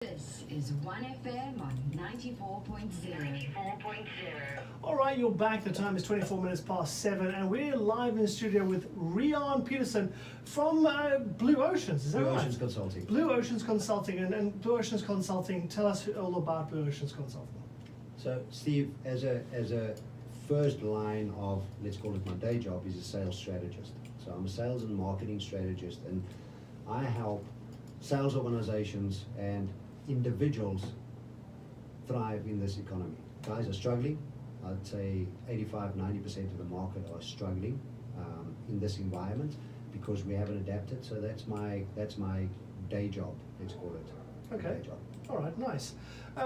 This is One FM on 94.0. All right, you're back. The time is 24 minutes past 7, and we're live in the studio with Rian Peterson from Blue Oceans. Is that Blue right? Oceans Consulting. Blue Oceans Consulting, and Blue Oceans Consulting. Tell us all about Blue Oceans Consulting. So, Steve, as a first line of, let's call it my day job, is a sales strategist. So I'm a sales and marketing strategist, and I help sales organizations and individuals thrive in this economy. Guys are struggling. I'd say 85-90% of the market are struggling in this environment because we haven't adapted. So that's my day job, let's call it. Okay. Day job. All right, nice.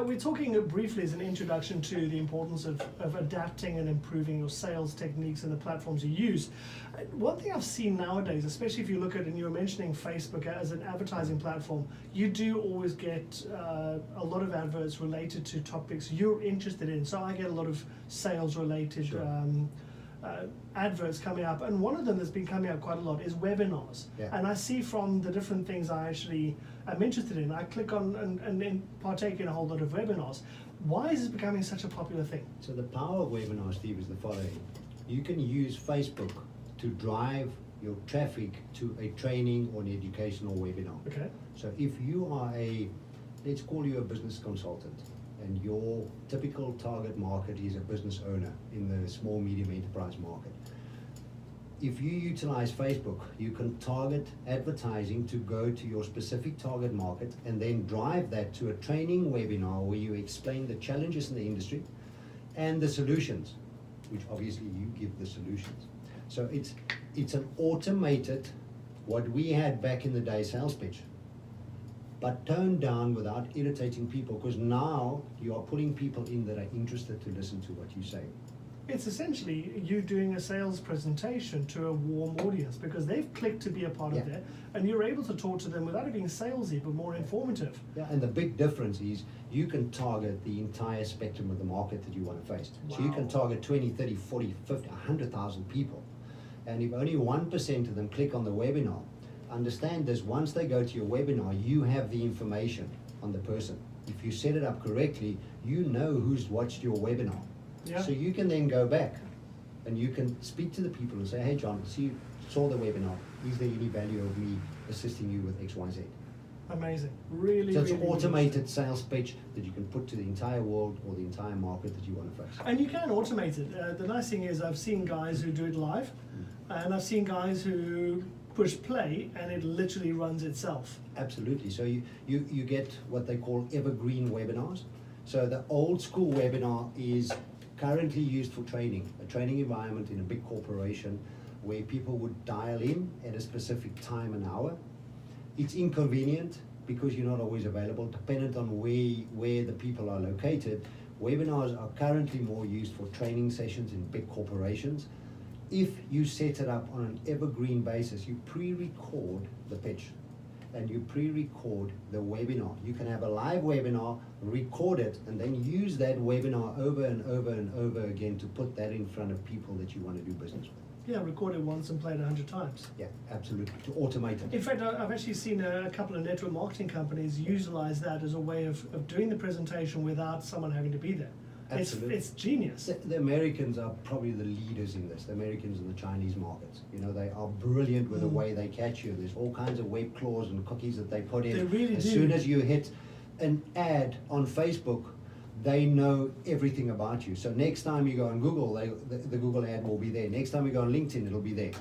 We're talking briefly as an introduction to the importance of adapting and improving your sales techniques and the platforms you use. One thing I've seen nowadays, especially if you look at, and you were mentioning Facebook as an advertising platform, you do always get a lot of adverts related to topics you're interested in. So I get a lot of sales related adverts coming up, and one of them that's been coming up quite a lot is webinars. Yeah. And I see from the different things I actually am interested in, I click on and then partake in a whole lot of webinars. Why is this becoming such a popular thing? So the power of webinars, Steve, is the following. You can use Facebook to drive your traffic to a training or an educational webinar. Okay. So if you are let's call you a business consultant, and your typical target market is a business owner in the small, medium enterprise market. If you utilize Facebook, you can target advertising to go to your specific target market and then drive that to a training webinar where you explain the challenges in the industry and the solutions, which obviously you give the solutions. So it's an automated, what we had back in the day, sales pitch, but toned down without irritating people, because now you are putting people in that are interested to listen to what you say. It's essentially you doing a sales presentation to a warm audience because they've clicked to be a part of that, and you're able to talk to them without it being salesy but more informative. Yeah, and the big difference is you can target the entire spectrum of the market that you want to face. Wow. So you can target 20, 30, 40, 50, 100,000 people. And if only 1% of them click on the webinar, understand this, once they go to your webinar, you have the information on the person. If you set it up correctly, you know who's watched your webinar. Yeah. So you can then go back and you can speak to the people and say, hey John, saw the webinar. Is there any value of me assisting you with X, Y, Z? Amazing. Really, So it's really an automated sales pitch that you can put to the entire world or the entire market that you want to face. And you can automate it. The nice thing is I've seen guys who do it live, and I've seen guys who push play and it literally runs itself. Absolutely. So you get what they call evergreen webinars. So the old school webinar is currently used for training, a training environment in a big corporation where people would dial in at a specific time and hour. It's inconvenient because you're not always available, dependent on where the people are located. Webinars are currently more used for training sessions in big corporations. If you set it up on an evergreen basis, you pre-record the pitch and you pre-record the webinar. You can have a live webinar, record it, and then use that webinar over and over and over again to put that in front of people that you want to do business with. Yeah, record it once and play it 100 times. Yeah, absolutely, to automate it. In fact, I've actually seen a couple of network marketing companies utilize that as a way of doing the presentation without someone having to be there. Absolutely. It's genius. The Americans are probably the leaders in this, the Americans and the Chinese markets. You know, they are brilliant with the way they catch you. There's all kinds of web claws and cookies that they put in. They really as do. soon as you hit an ad on Facebook, they know everything about you. So next time you go on Google, the Google ad will be there. Next time you go on LinkedIn, it'll be there.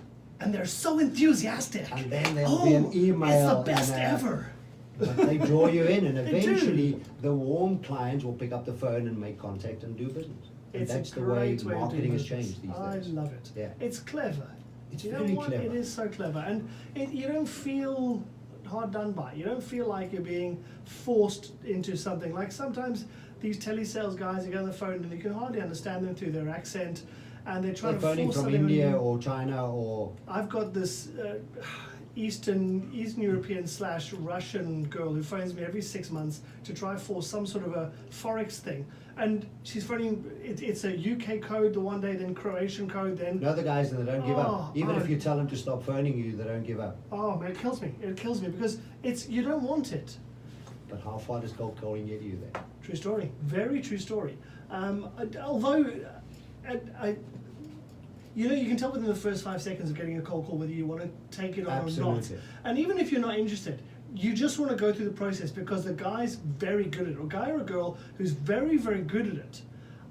And they're so enthusiastic. And then there'll be an email. It's the best ever. But they draw you in, and They eventually do. the warm clients will pick up the phone and make contact and do business. And It's that's a the way great way of marketing doing has business. changed these I days. love it. Yeah. It's clever. It's You know very what? clever. It is so clever, and you don't feel hard done by. You don't feel like you're being forced into something. Like sometimes these telesales guys, you get on the phone and you can hardly understand them through their accent, and they're trying They're to phoning force from something on India you. or China or... I've got this Eastern European / Russian girl who phones me every 6 months to try for some sort of a forex thing, and she's phoning. It's a UK code the one day, then Croatian code, then. No, the guys that don't give Oh, up. Even if you tell them to stop phoning you, they don't give up. Oh man, it kills me. It kills me because you don't want it. But how far does cold calling get you there? True story. Very true story. Although, you can tell within the first 5 seconds of getting a cold call whether you want to take it on or not. Absolutely. And even if you're not interested, you just want to go through the process because the guy's very good at it, or guy or a girl who's very, very good at it.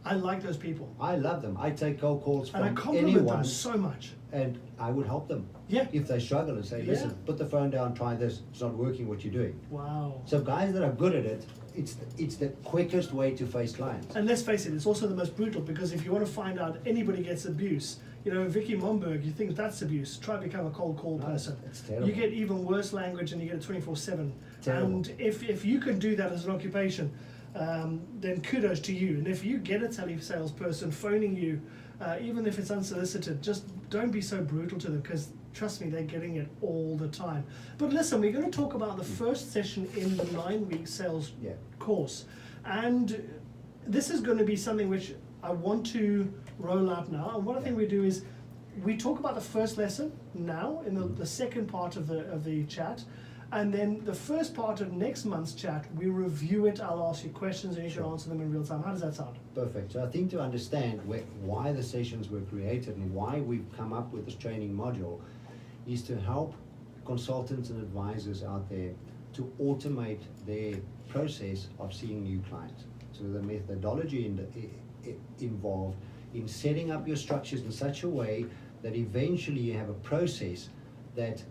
I like those people. I love them. I take cold calls And I from compliment anyone, them so much. and I would help them. Yeah. If they struggle and say, listen, put the phone down, try this, it's not working what you're doing. Wow. So guys that are good at it, it's the quickest way to face clients. And let's face it, it's also the most brutal because if you want to find out anybody gets abuse, Vicky Momberg, you think that's abuse, try to become a cold call No, person. it's terrible. You get even worse language and you get it 24/7. Terrible. And if you can do that as an occupation, then kudos to you. And if you get a telesalesperson phoning you, even if it's unsolicited, just don't be so brutal to them because trust me, they're getting it all the time. But listen, we're going to talk about the first session in the 9-week sales course. And this is going to be something which I want to roll out now. And what I think we do is we talk about the first lesson now in the second part of the chat. And then the first part of next month's chat, we review it. I'll ask you questions and you can answer them in real time. How does that sound? Perfect. So I think to understand why the sessions were created and why we've come up with this training module is to help consultants and advisors out there to automate their process of seeing new clients. So the methodology involved in setting up your structures in such a way that eventually you have a process that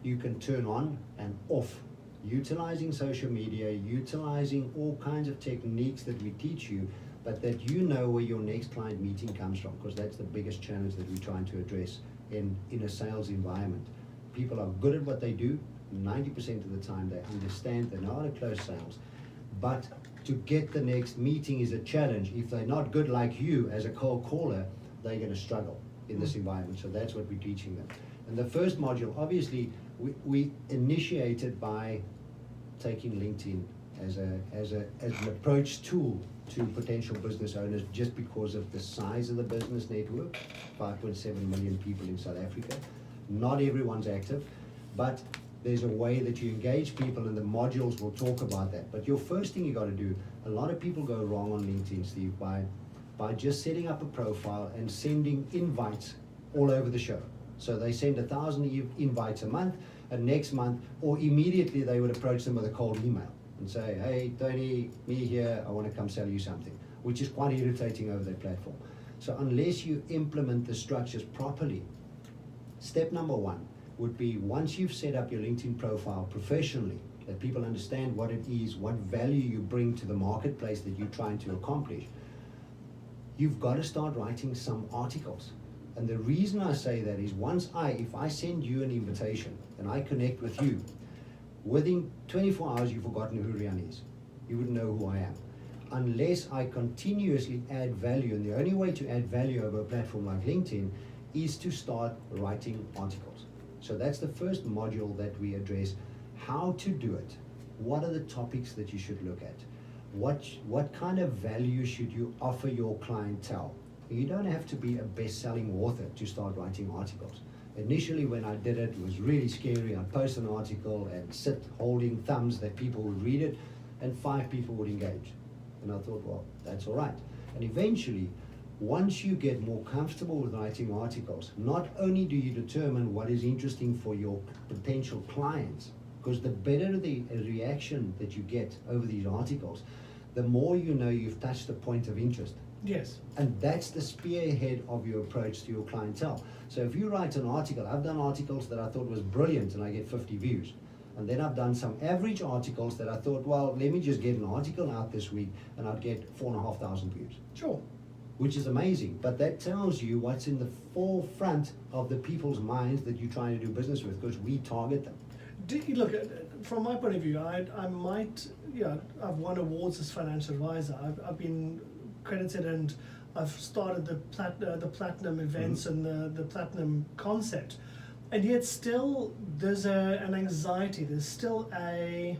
you can turn on and off, utilizing social media, utilizing all kinds of techniques that we teach you, but that you know where your next client meeting comes from, because that's the biggest challenge that we're trying to address in a sales environment. People are good at what they do, 90% of the time they understand, they know how to close sales, but to get the next meeting is a challenge. If they're not good like you as a cold caller, they're going to struggle in this environment. So that's what we're teaching them. And the first module, obviously, we initiated by taking LinkedIn as an approach tool to potential business owners, just because of the size of the business network, 5.7 million people in South Africa. Not everyone's active, but there's a way that you engage people, and the modules will talk about that. But your first thing you got to do, a lot of people go wrong on LinkedIn, Steve, by just setting up a profile and sending invites all over the show. So they send 1,000 invites a month, and next month, or immediately they would approach them with a cold email and say, hey, Tony, me here, I want to come sell you something, which is quite irritating over their platform. So unless you implement the structures properly, step number one would be, once you've set up your LinkedIn profile professionally, that people understand what it is, what value you bring to the marketplace that you're trying to accomplish, you've got to start writing some articles. And the reason I say that is, if I send you an invitation and I connect with you, within 24 hours you've forgotten who Rian is. You wouldn't know who I am. Unless I continuously add value, and the only way to add value over a platform like LinkedIn is to start writing articles. So that's the first module that we address, how to do it. What are the topics that you should look at? What kind of value should you offer your clientele? You don't have to be a best-selling author to start writing articles. Initially, when I did it, it was really scary. I'd post an article and sit holding thumbs that people would read it, and 5 people would engage. And I thought, well, that's all right. And eventually, once you get more comfortable with writing articles, not only do you determine what is interesting for your potential clients, because the better the reaction that you get over these articles, the more you know you've touched the point of interest. Yes. And that's the spearhead of your approach to your clientele. So if you write an article, I've done articles that I thought was brilliant and I get 50 views. And then I've done some average articles that I thought, well, let me just get an article out this week and I'd get 4,500 views. Sure. Which is amazing, but that tells you what's in the forefront of the people's minds that you're trying to do business with, because we target them. Look, from my point of view, I might, I've won awards as financial advisor. I've been credited, and I've started the platinum events and the platinum concept, and yet still there's an anxiety. There's still a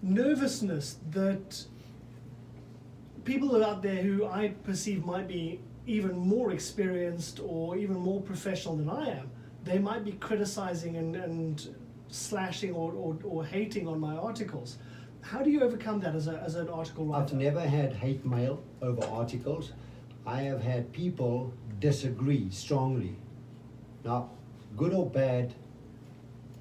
nervousness that people out there who I perceive might be even more experienced or even more professional than I am, they might be criticizing and slashing or hating on my articles. How do you overcome that as an article writer? I've never had hate mail over articles. I have had people disagree strongly. Now, good or bad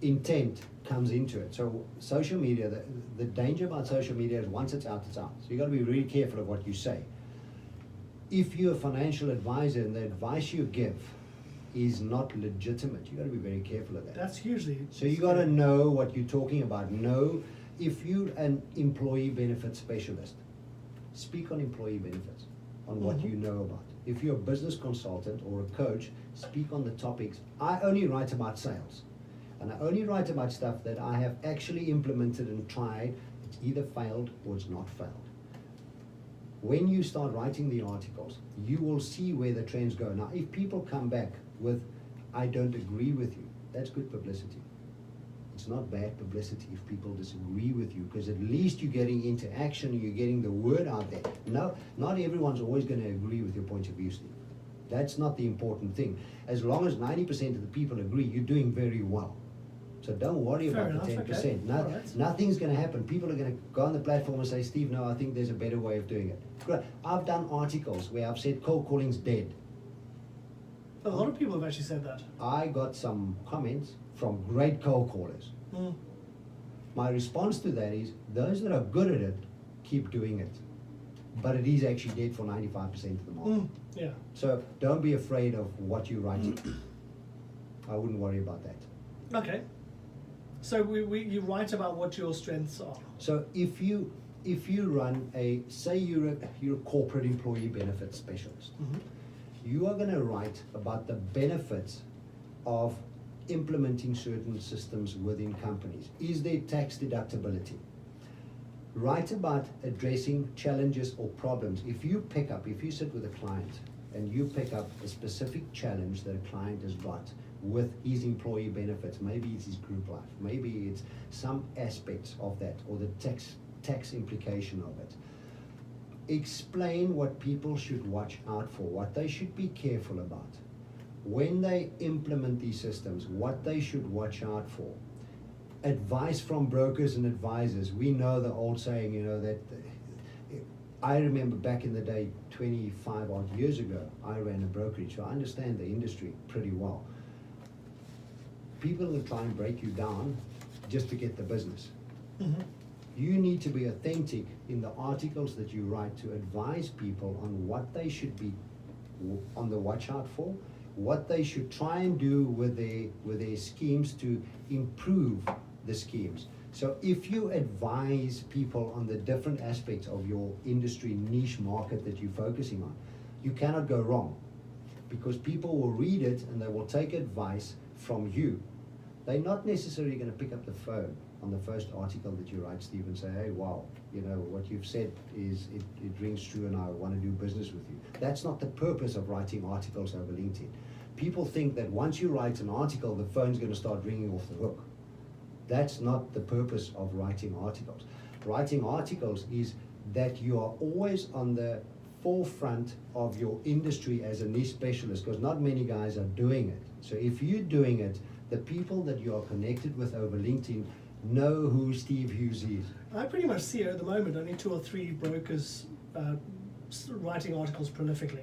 intent comes into it. So social media, the danger about social media is once it's out, it's out. So you got to be really careful of what you say. If you're a financial advisor and the advice you give is not legitimate, you got to be very careful of that. That's hugely. So you got to know what you're talking about. Know if you're an employee benefits specialist, speak on employee benefits, on what you know about. If you're a business consultant or a coach, speak on the topics. I only write about sales. And I only write about stuff that I have actually implemented and tried. It's either failed or it's not failed. When you start writing the articles, you will see where the trends go. Now, if people come back with, I don't agree with you, that's good publicity. It's not bad publicity if people disagree with you, because at least you're getting into action and you're getting the word out there. No, not everyone's always going to agree with your point of view, Steve. That's not the important thing. As long as 90% of the people agree, you're doing very well. So don't worry Fair about enough, the 10%. okay. No, Alright. Nothing's going to happen. People are going to go on the platform and say, Steve, no, I think there's a better way of doing it. Great. I've done articles where I've said cold calling's dead. A lot of people have actually said that. I got some comments from great cold callers. Mm. My response to that is, those that are good at it, keep doing it. But it is actually dead for 95% of the market. Yeah. So don't be afraid of what you're writing. I wouldn't worry about that. Okay. So you write about what your strengths are. So if you run say you're a corporate employee benefits specialist, you are going to write about the benefits of implementing certain systems within companies. Is there tax deductibility? Write about addressing challenges or problems. If you sit with a client and you pick up a specific challenge that a client has got with his employee benefits, maybe it's his group life, maybe it's some aspects of that, or the tax implication of it. Explain what people should watch out for, what they should be careful about. When they implement these systems, what they should watch out for. Advice from brokers and advisors. We know the old saying, that I remember back in the day, 25 odd years ago, I ran a brokerage, so I understand the industry pretty well. People will try and break you down just to get the business. You need to be authentic in the articles that you write to advise people on what they should be on the watch out for, what they should try and do with their schemes to improve the schemes. So if you advise people on the different aspects of your industry niche market that you're focusing on, you cannot go wrong, because people will read it and they will take advice from you. They're not necessarily going to pick up the phone on the first article that you write, Steve, and say, hey, wow, what you've said is, it rings true and I want to do business with you. That's not the purpose of writing articles over LinkedIn. People think that once you write an article, the phone's going to start ringing off the hook. That's not the purpose of writing articles. Writing articles is that you are always on the forefront of your industry as a niche specialist, because not many guys are doing it. So if you're doing it, the people that you are connected with over LinkedIn know who Steve Hughes is. I pretty much see at the moment only 2 or 3 brokers writing articles prolifically,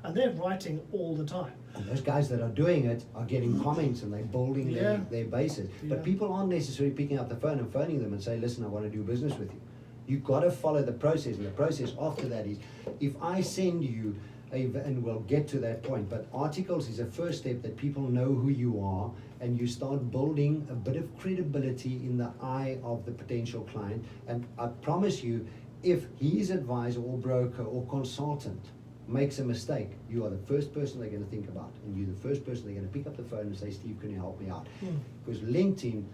and they're writing all the time. And those guys that are doing it are getting comments and they're building their bases. Yeah. But people aren't necessarily picking up the phone and phoning them and say, listen, I want to do business with you. You've got to follow the process, and the process after that is, if I send you and we'll get to that point, but articles is a first step that people know who you are, and you start building a bit of credibility in the eye of the potential client. And I promise you, if his advisor or broker or consultant makes a mistake, you are the first person they're going to think about, and you're the first person they're going to pick up the phone and say, Steve, can you help me out? Because LinkedIn,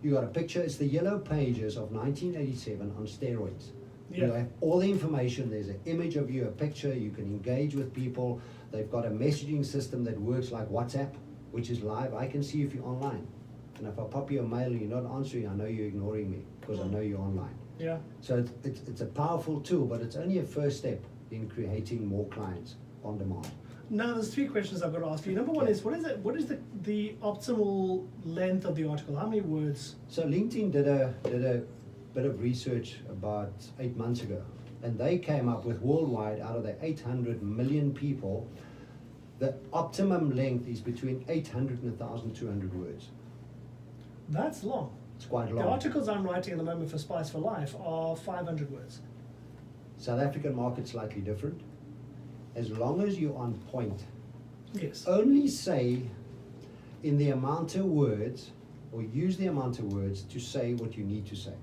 you got a picture, it's the yellow pages of 1987 on steroids. You have all the information, there's an image of you, a picture, you can engage with people. They've got a messaging system that works like WhatsApp, which is live. I can see if you're online. And if I pop you a mail and you're not answering, I know you're ignoring me, because I know you're online. Yeah. So it's a powerful tool, but it's only a first step in creating more clients on demand. Now there's three questions I've got to ask you. Number one is, what is the optimal length of the article? How many words? So LinkedIn did a bit of research about 8 months ago, and they came up with worldwide, out of the 800 million people, the optimum length is between 800 and 1,200 words. That's long. It's quite The long. articles I'm writing at the moment for Spice for Life are 500 words. South African market's slightly different. As long as you're on point, Yes. only say in the amount of words, or use the amount of words to say what you need to say.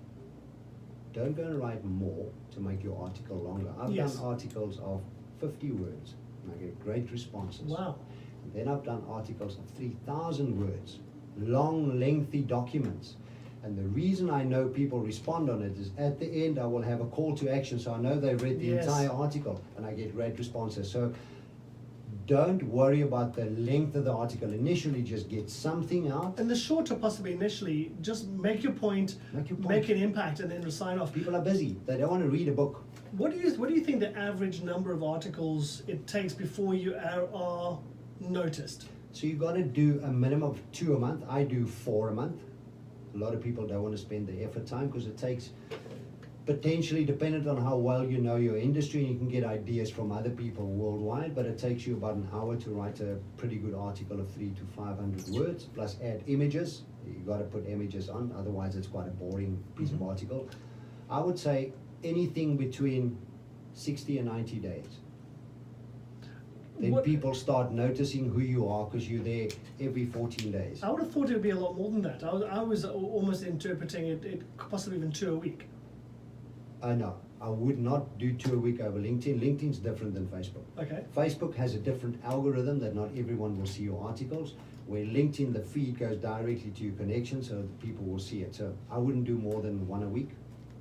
Don't go and write more to make your article longer. I've Yes. done articles of 50 words, and I get great responses. Wow. And then I've done articles of 3,000 words, long, lengthy documents. And the reason I know people respond on it is at the end I will have a call to action, so I know they've read the Yes. entire article, and I get great responses. So don't worry about the length of the article. Initially, just get something out. And the shorter possibly initially, just make your point, Make your point. make an impact, and then sign off. People are busy. They don't want to read a book. What do you think the average number of articles it takes before you are noticed? So you've got to do a minimum of 2 a month. I do 4 a month. A lot of people don't want to spend the effort time because it takes, potentially dependent on how well you know your industry, and you can get ideas from other people worldwide, but it takes you about an hour to write a pretty good article of 300 to 500 words, plus add images. You've got to put images on, otherwise it's quite a boring piece of article. I would say anything between 60 and 90 days. Then What- people start noticing who you are because you're there every 14 days. I would have thought it would be a lot more than that. I was almost interpreting it possibly even 2 a week. No, I would not do 2 a week over LinkedIn. LinkedIn's different than Facebook. Okay. Facebook has a different algorithm that not everyone will see your articles, where LinkedIn, the feed goes directly to your connection, so people will see it. So I wouldn't do more than 1 a week.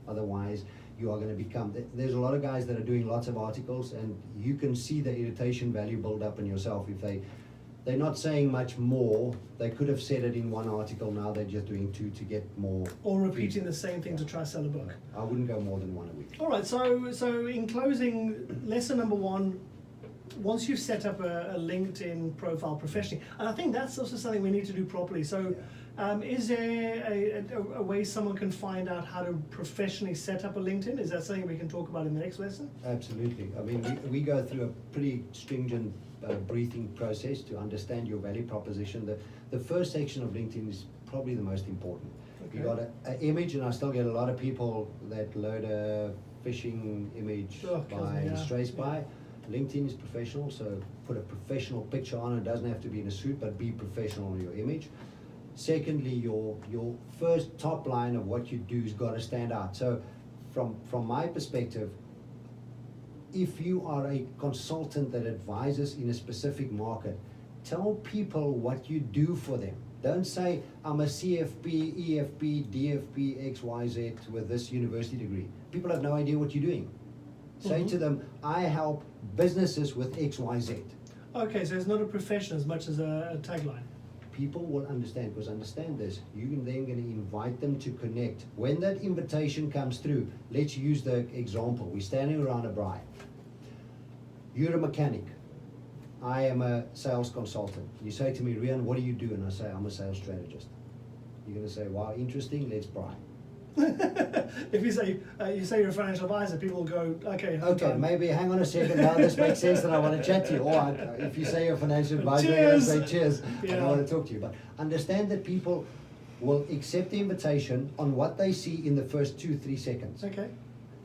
Otherwise, you are going to become, there's a lot of guys that are doing lots of articles, and you can see the irritation value build up in yourself. If they're not saying much more, they could have said it in one article, now they're just doing 2 to get more. Or repeating the same thing to try to sell a book. I wouldn't go more than 1 a week. All right, so in closing, lesson number one, once you've set up a LinkedIn profile professionally, and I think that's also something we need to do properly. So is there a way someone can find out how to professionally set up a LinkedIn? Is that something we can talk about in the next lesson? Absolutely. I mean, we go through a pretty stringent briefing process to understand your value proposition. The first section of LinkedIn is probably the most important. Okay. You got an image, and I still get a lot of people that load a phishing image by Stray Spy. LinkedIn is professional, so put a professional picture on. It doesn't have to be in a suit, but be professional on your image. Secondly, your first top line of what you do has got to stand out. So from my perspective, if you are a consultant that advises in a specific market, tell people what you do for them. Don't say, I'm a CFP, EFP, DFP, XYZ with this university degree. People have no idea what you're doing. Say to them, I help businesses with XYZ. Okay, so it's not a profession as much as a tagline. People will understand, because understand this, you're then going to invite them to connect. When that invitation comes through, let's use the example. We're standing around a braai. You're a mechanic. I am a sales consultant. You say to me, Rian, what do you do? And I say, I'm a sales strategist. You're going to say, wow, interesting, let's braai. If you say you're a financial advisor, people will go, okay. Okay, maybe hang on a second. Now this makes sense that I want to chat to you. Or if you say you're a financial advisor, I'm going to say cheers. Yeah. I don't want to talk to you. But understand that people will accept the invitation on what they see in the first 2-3 seconds. Okay.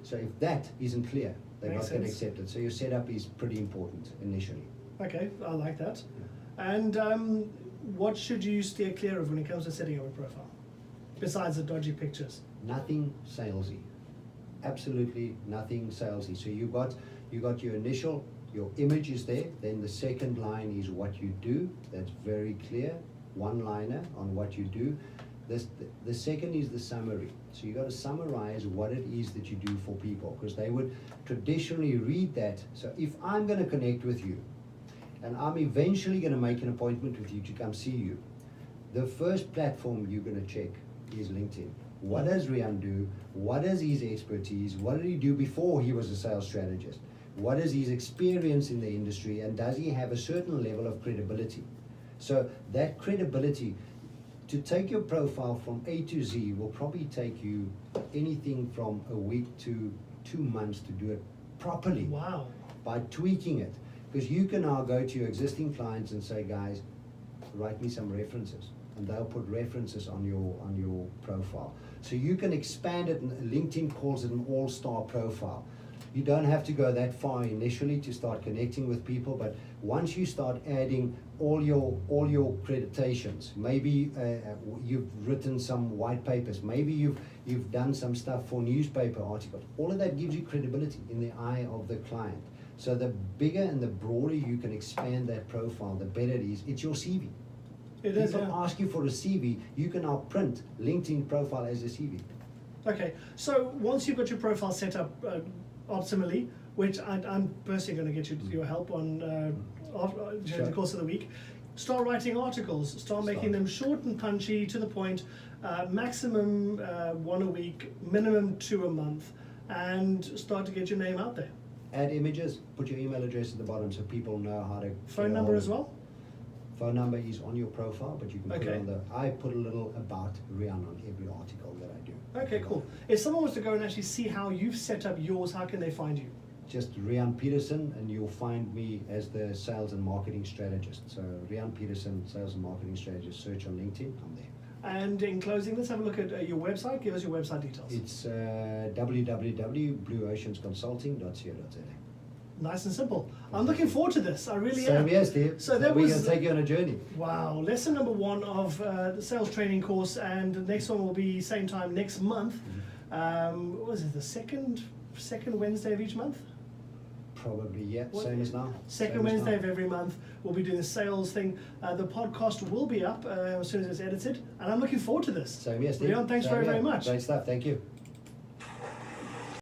So if that isn't clear, they're Makes not going to sense. accept it. So your setup is pretty important initially. Okay, I like that. And what should you steer clear of when it comes to setting up a profile, besides the dodgy pictures? Nothing salesy. Absolutely nothing salesy. So you got your initial, your image is there, then the second line is what you do. That's very clear. One-liner on what you do. The second is the summary. So you got to summarize what it is that you do for people, because they would traditionally read that. So if I'm going to connect with you, and I'm eventually going to make an appointment with you to come see you, the first platform you're going to check is LinkedIn. What does Rian do? What is his expertise? What did he do before he was a sales strategist? what is his experience in the industry, and does he have a certain level of credibility? So that credibility, to take your profile from A to Z will probably take you anything from a week to 2 months to do it properly. Wow. By tweaking it. Because you can now go to your existing clients and say, guys, write me some references. And they'll put references on your profile. So you can expand it, and LinkedIn calls it an all-star profile. You don't have to go that far initially to start connecting with people, but once you start adding all your accreditations, maybe you've written some white papers, maybe you've done some stuff for newspaper articles, all of that gives you credibility in the eye of the client. So the bigger and the broader you can expand that profile, the better it is. It's your CV. It is, People yeah. ask you for a CV, you can now print LinkedIn profile as a CV. Okay, so once you've got your profile set up optimally, which I'm personally going to get your help on during the course of the week, start writing articles, start making them short and punchy, to the point, maximum 1 a week, minimum 2 a month, and start to get your name out there. Add images, put your email address at the bottom so people know how to... Phone number as well? Phone number is on your profile, but you can put it Okay. on I put a little about Rian on every article that I do. Okay, cool. If someone was to go and actually see how you've set up yours, how can they find you? Just Rian Peterson, and you'll find me as the sales and marketing strategist. So Rian Peterson, sales and marketing strategist, search on LinkedIn, I'm there. And in closing, let's have a look at your website. Give us your website details. It's www.blueoceansconsulting.co.za. Nice and simple. I'm looking forward to this. I really So am. yes, Steve. So that we're was- going to take you on a journey. Wow. Lesson number 1 of the sales training course, and the next one will be same time next month. What was it, the second Wednesday of each month? Probably, yeah. What- Same as now. Second Same as Wednesday now. of every month, we'll be doing the sales thing. The podcast will be up as soon as it's edited, and I'm looking forward to this. Same, yes, Steve. Leon, thanks Same very, here. very much. Great stuff. Thank you.